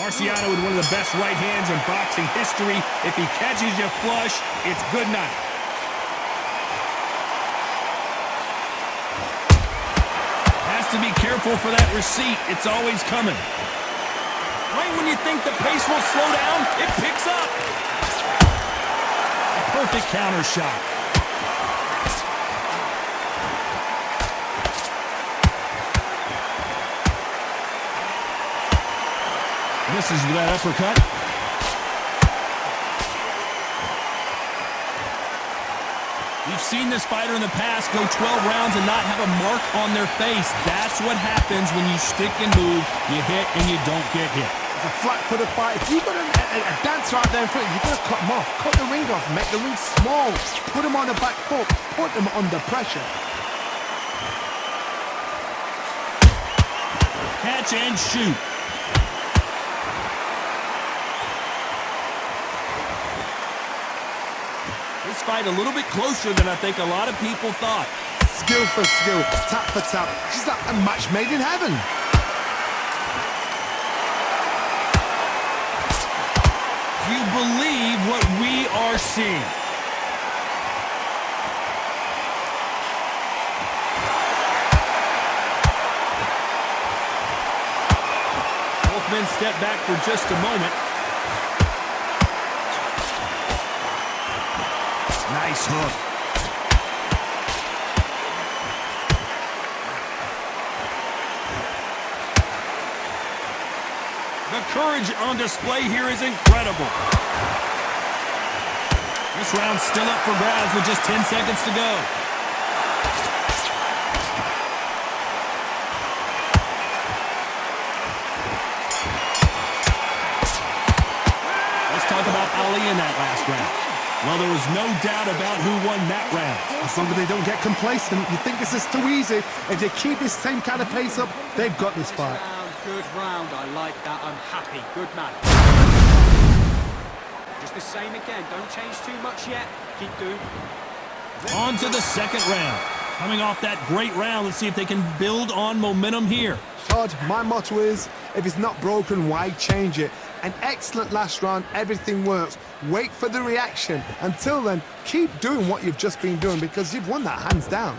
Marciano with one of the best right hands in boxing history. If he catches you flush, it's good night. Has to be careful for that receipt. It's always coming. Right when you think the pace will slow down, it picks up. A perfect counter shot. Misses with that uppercut. We've seen this fighter in the past go 12 rounds and not have a mark on their face. That's what happens when you stick and move, you hit and you don't get hit. It's a flat-footed fight. If you've got a dancer out there in front, you've got to cut him off. Cut the ring off, make the ring small. Put him on the back foot, put him under pressure. Catch and shoot. This fight a little bit closer than I think a lot of people thought. Skill for skill, tap for tap. She's like a match made in heaven. You believe what we are seeing. Both men step back for just a moment. Nice hook. The courage on display here is incredible. This round's still up for grabs with just 10 seconds to go. Let's talk about Ali in that last round. Well, there was no doubt about who won that round. As long as they don't get complacent, you think this is too easy. If they keep this same kind of pace up, they've got this fight. Good round, I like that, I'm happy, good man. Just the same again, don't change too much yet, keep doing. On to the second round. Coming off that great round, let's see if they can build on momentum here. Todd, my motto is, if it's not broken, why change it? An excellent last round, everything works. Wait for the reaction. Until then, keep doing what you've just been doing because you've won that hands down.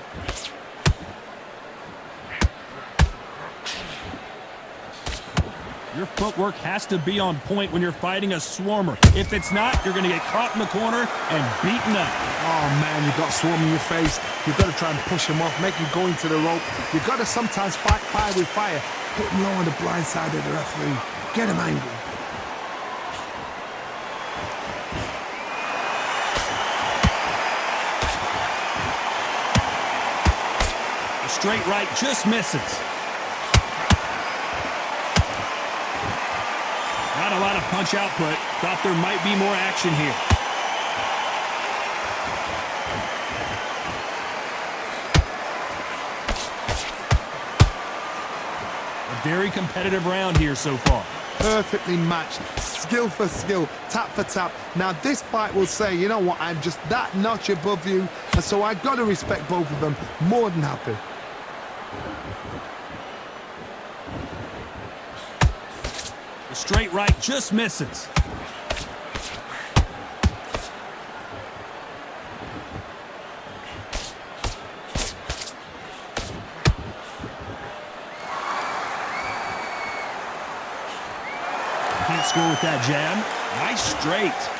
Your footwork has to be on point when you're fighting a swarmer. If it's not, you're going to get caught in the corner and beaten up. Oh, man, you've got swarm in your face. You've got to try and push him off, make him go into the rope. You've got to sometimes fight fire with fire. Put him low on the blind side of the referee. Get him angry. The straight right just misses. Not a lot of punch output. Thought there might be more action here. A very competitive round here so far. Perfectly matched, skill for skill, tap for tap. Now this fight will say, you know what, I'm just that notch above you, and so I got to respect both of them. More than happy. The straight right just misses. Can't score with that jab. Nice straight.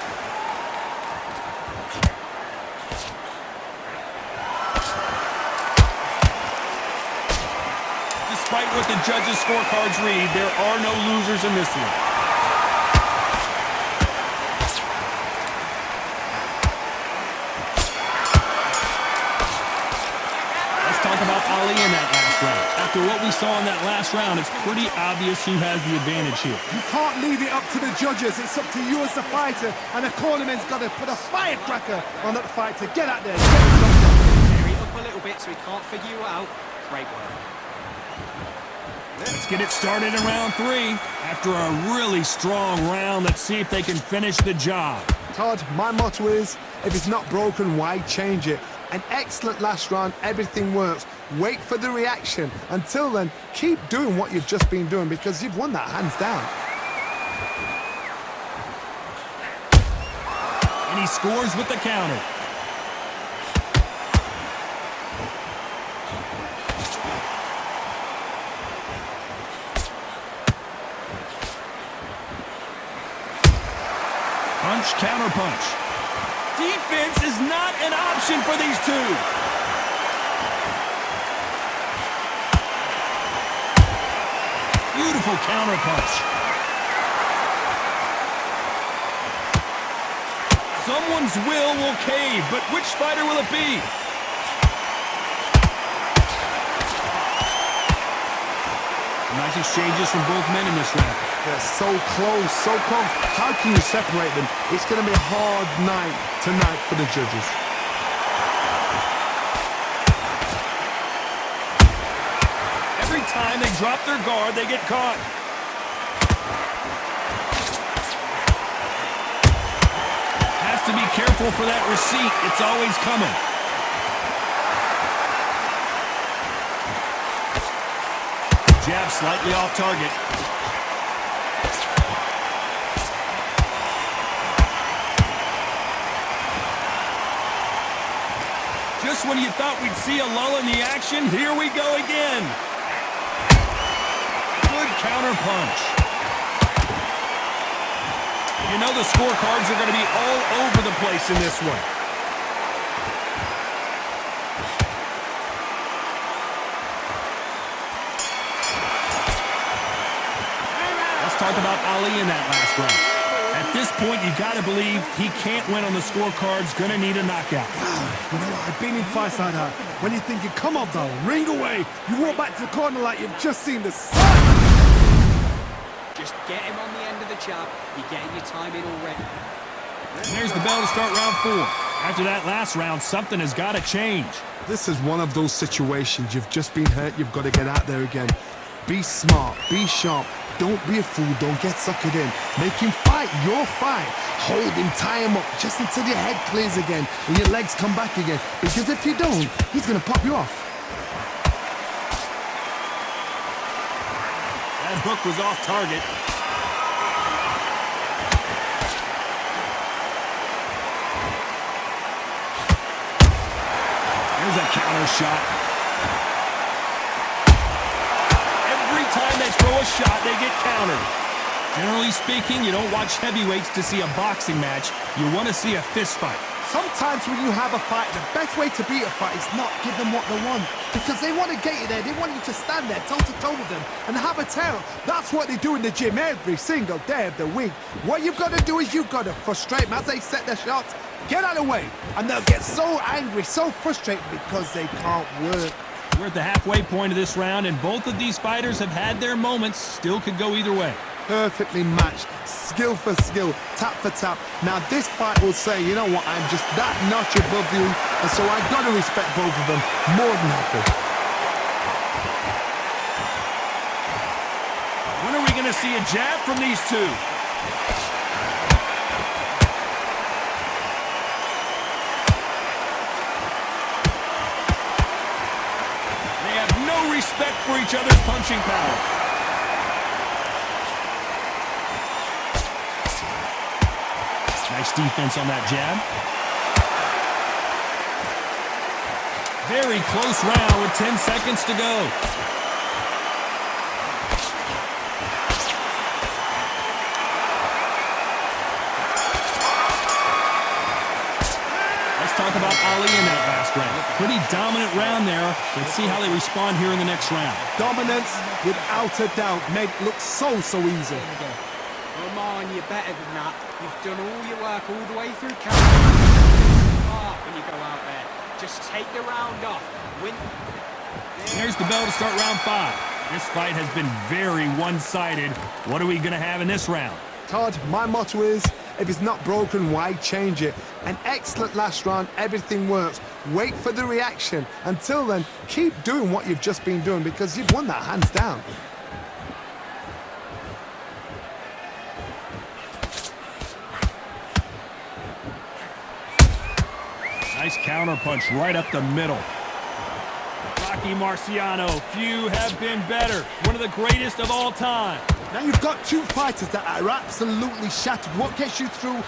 Despite what the judges' scorecards read, there are no losers in this one. Let's talk about Ali in that last round. After what we saw in that last round, it's pretty obvious who has the advantage here. You can't leave it up to the judges. It's up to you as the fighter, and the cornerman's got to put a firecracker on that fight to get out there. Vary up a little bit so he can't figure you out. Great work. Let's get it started in round 3. After a really strong round, let's see if they can finish the job. Todd, my motto is, if it's not broken, why change it? An excellent last round, everything works. Wait for the reaction. Until then, keep doing what you've just been doing because you've won that hands down. And he scores with the counter. Punch, counter punch. Defense is not an option for these two. Beautiful counter punch. Someone's will cave, but which fighter will it be? Nice exchanges from both men in this round. They're so close, so close. How can you separate them? It's going to be a hard night tonight for the judges. Every time they drop their guard, they get caught. Has to be careful for that receipt. It's always coming. Jab slightly off target. Just when you thought we'd see a lull in the action, here we go again. Good counter punch. You know the scorecards are going to be all over the place in this one. Let's talk about Ali in that last round. At this point, you got to believe he can't win on the scorecards. Going to need a knockout. You know what? I've been in fights like that. When you're thinking, come on, though, ring away. You walk back to the corner like you've just seen the sun. Just get him on the end of the jab. You're getting your time in already. And there's the bell to start round 4. After that last round, something has got to change. This is one of those situations. You've just been hurt. You've got to get out there again. Be smart. Be sharp. Don't be a fool. Don't get suckered in. Make him fight your fight. Hold him, tie him up, just until your head clears again and your legs come back again. Because if you don't, he's going to pop you off. That hook was off target. There's a counter shot. Every time they throw a shot, they get countered. Generally speaking, you don't watch heavyweights to see a boxing match. You want to see a fist fight. Sometimes when you have a fight, the best way to beat a fight is not give them what they want. Because they want to get you there. They want you to stand there toe-to-toe with them and have a tell. That's what they do in the gym every single day of the week. What you've got to do is you've got to frustrate them as they set their shots. Get out of the way. And they'll get so angry, so frustrated because they can't work. We're at the halfway point of this round, and both of these fighters have had their moments. Still could go either way. Perfectly matched, skill for skill, tap for tap. Now this fight will say, you know what, I'm just that notch above you, and so I've got to respect both of them more than happy. When are we going to see a jab from these two? They have no respect for each other's punching power. Nice defense on that jab. Very close round with 10 seconds to go. Let's talk about Ali in that last round. Pretty dominant round there. Let's see how they respond here in the next round. Dominance, without a doubt, made it look so easy. Come on, you're better than that. You've done all your work all the way through camp. When you go out there, just take the round off. Win. There's the bell to start round 5. This fight has been very one-sided. What are we going to have in this round? Todd, my motto is, if it's not broken, why change it? An excellent last round, everything works. Wait for the reaction. Until then, keep doing what you've just been doing because you've won that hands down. Nice counter punch right up the middle. Locked Rocky Marciano. Few have been better. One of the greatest of all time. Now you've got two fighters that are absolutely shattered. What gets you through?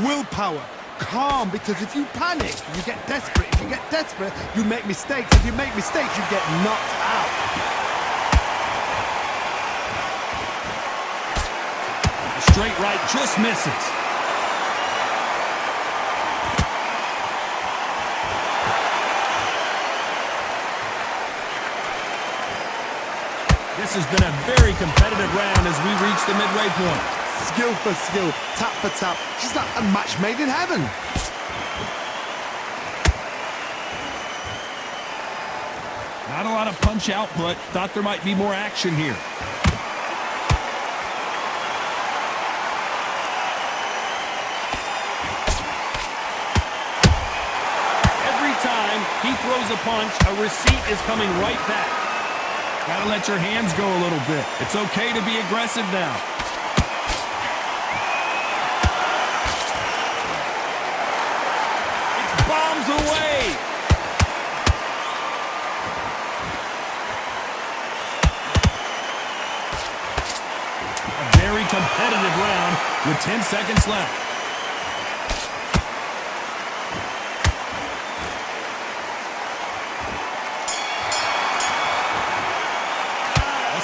Willpower. Calm, because if you panic, you get desperate. If you get desperate, you make mistakes. If you make mistakes, you get knocked out. Straight right just misses. This has been a very competitive round as we reach the midway point. Skill for skill, tap for tap. She's like a match made in heaven. Not a lot of punch output. Thought there might be more action here. Every time he throws a punch, a receipt is coming right back. Gotta let your hands go a little bit. It's okay to be aggressive now. It's bombs away. A very competitive round with 10 seconds left.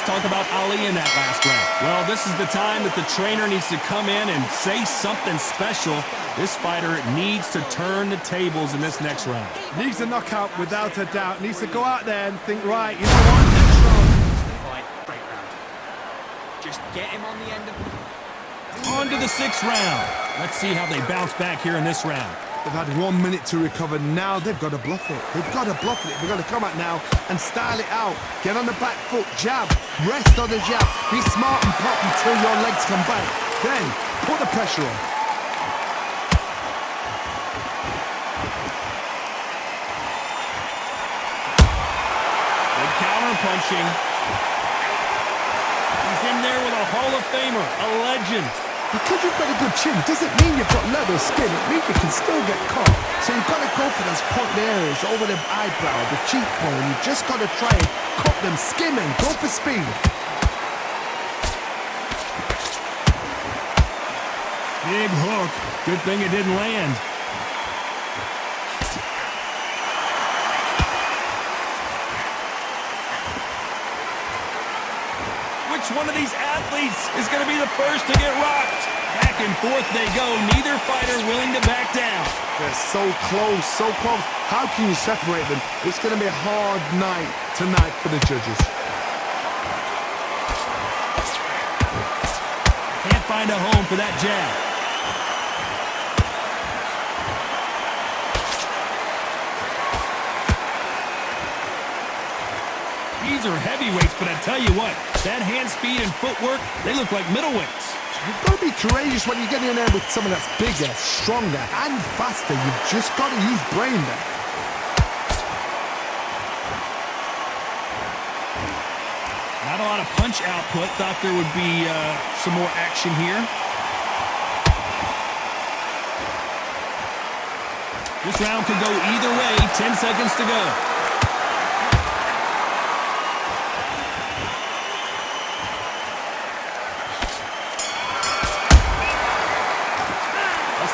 Talk about Ali in that last round. Well, this is the time that the trainer needs to come in and say something special. This fighter needs to turn the tables in this next round. Needs a knockout without a doubt. Needs to go out there and think, right, you know what, next round. Fight, great round. Just get him on the end of... On to the sixth round. Let's see how they bounce back here in this round. They've had 1 minute to recover. Now they've got to bluff it. They've got to bluff it. They've got to come out now and style it out. Get on the back foot, jab, rest on the jab. Be smart and pop until your legs come back. Then put the pressure on. Good counter punching. He's in there with a Hall of Famer, a legend. Because you've got a good chin doesn't mean you've got leather skin. It means you can still get caught. So you've got to go for those point areas over the eyebrow, the cheekbone. You've just got to try and cut them, skim and go for speed. Big hook. Good thing it didn't land. Which one of these athletes is going to be the first to get rocked? Back and forth they go. Neither fighter willing to back down. They're so close, so close. How can you separate them? It's going to be a hard night tonight for the judges. Can't find a home for that jab. These are heavyweights, but I tell you what, that hand speed and footwork, they look like middleweights. You've got to be courageous when you get in there with someone that's bigger, stronger, and faster. You've just got to use brain there. Not a lot of punch output. Thought there would be some more action here. This round could go either way. 10 seconds to go.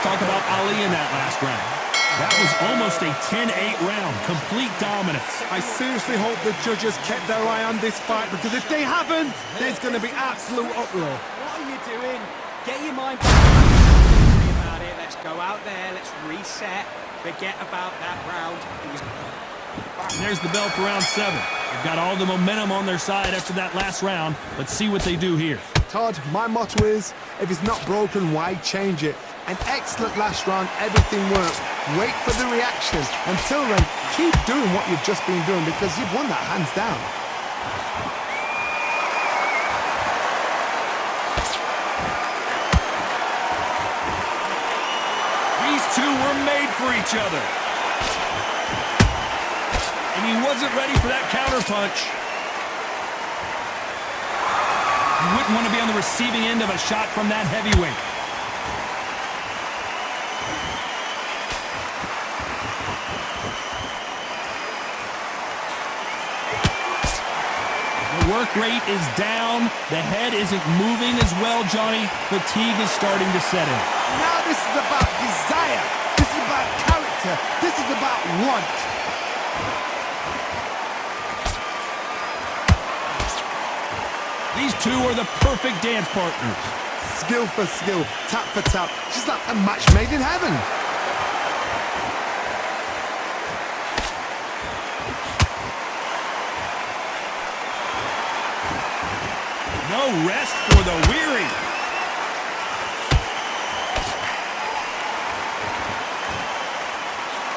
Talk about Ali in that last round. That was almost a 10-8 round. Complete dominance. I seriously hope the judges kept their eye on this fight, because if they haven't, there's going to be absolute uproar. What are you doing? Get your mind back. Don't worry about it. Let's go out there. Let's reset. Forget about that round. It was... And there's the bell for round 7. They've got all the momentum on their side after that last round. Let's see what they do here. Todd, my motto is, if it's not broken, why change it? An excellent last round, everything works. Wait for the reaction. Until then, keep doing what you've just been doing, because you've won that hands down. These two were made for each other. And he wasn't ready for that counterpunch. You wouldn't want to be on the receiving end of a shot from that heavyweight. heart rate is down. The head isn't moving as well, Johnny. Fatigue is starting to set in. Now this is about desire. This is about character. This is about want. These two are the perfect dance partners. Skill for skill, tap for tap. Just like a match made in heaven. No rest for the weary.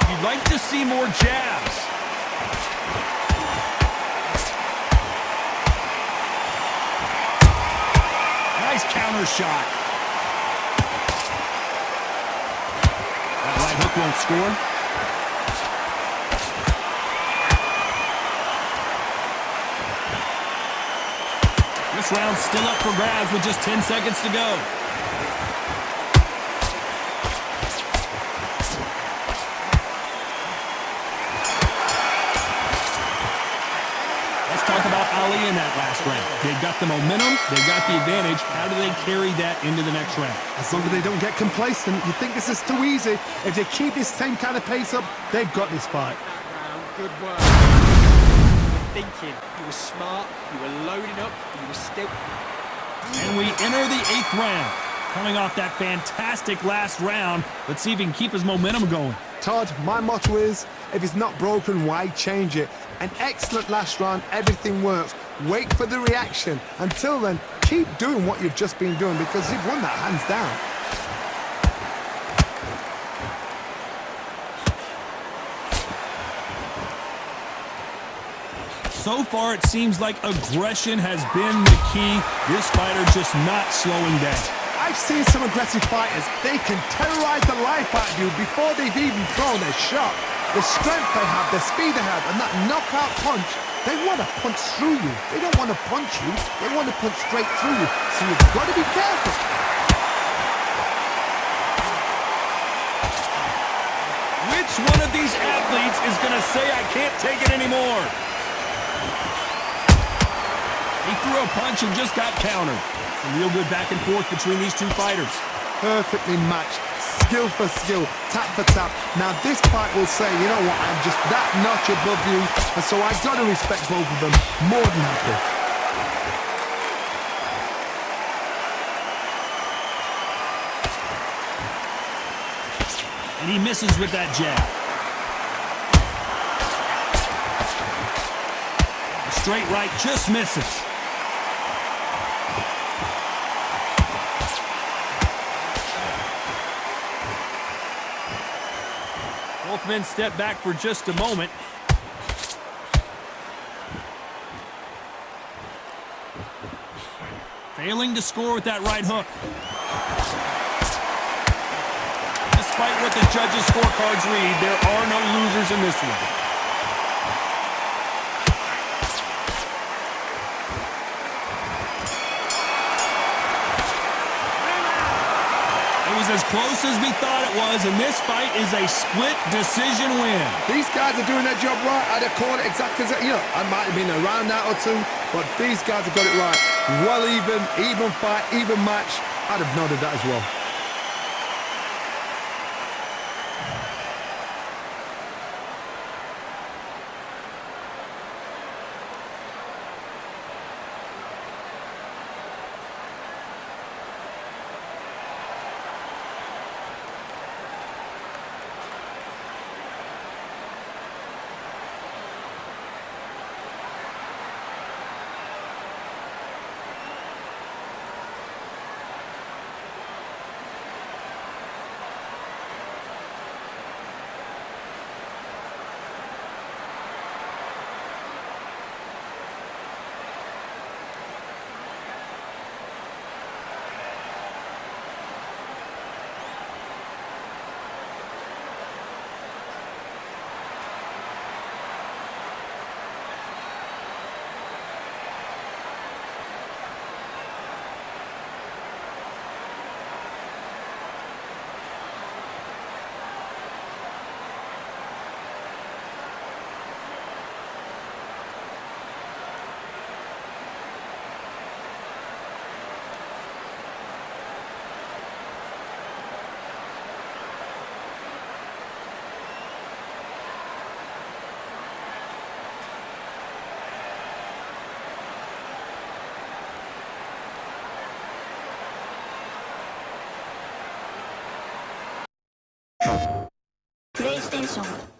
You'd like to see more jabs. Nice counter shot. That right hook won't score. This round's still up for grabs with just 10 seconds to go. Let's talk about Ali in that last round. They've got the momentum, they've got the advantage. How do they carry that into the next round? As long as they don't get complacent, you think this is too easy. If they keep this same kind of pace up, they've got this fight. That round, good work. You were thinking, you were smart, you were loading up, you were still... And we enter the 8th round. Coming off that fantastic last round, let's see if he can keep his momentum going. Todd, my motto is, if it's not broken, why change it? An excellent last round, everything works. Wait for the reaction. Until then, keep doing what you've just been doing because you've won that hands down. So far, it seems like aggression has been the key. This fighter just not slowing down. I've seen some aggressive fighters. They can terrorize the life out of you before they've even thrown a shot. The strength they have, the speed they have, and that knockout punch, they want to punch through you. They don't want to punch you. They want to punch straight through you. So you've got to be careful. Which one of these athletes is going to say, I can't take it anymore? He threw a punch and just got countered. Some real good back and forth between these two fighters. Perfectly matched, skill for skill, tap for tap. Now this fight will say, you know what, I'm just that notch above you, and so I got to respect both of them. More than happy. And he misses with that jab. A straight right just misses. Both men step back for just a moment. Failing to score with that right hook. Despite what the judges' scorecards read, there are no losers in this one. As close as we thought it was, and this fight is a split decision win. These guys are doing their job right. I'd have called it exactly as, you know, I might have been a round out or two, but these guys have got it right. Well even fight, even match. I'd have noted that as well. 手。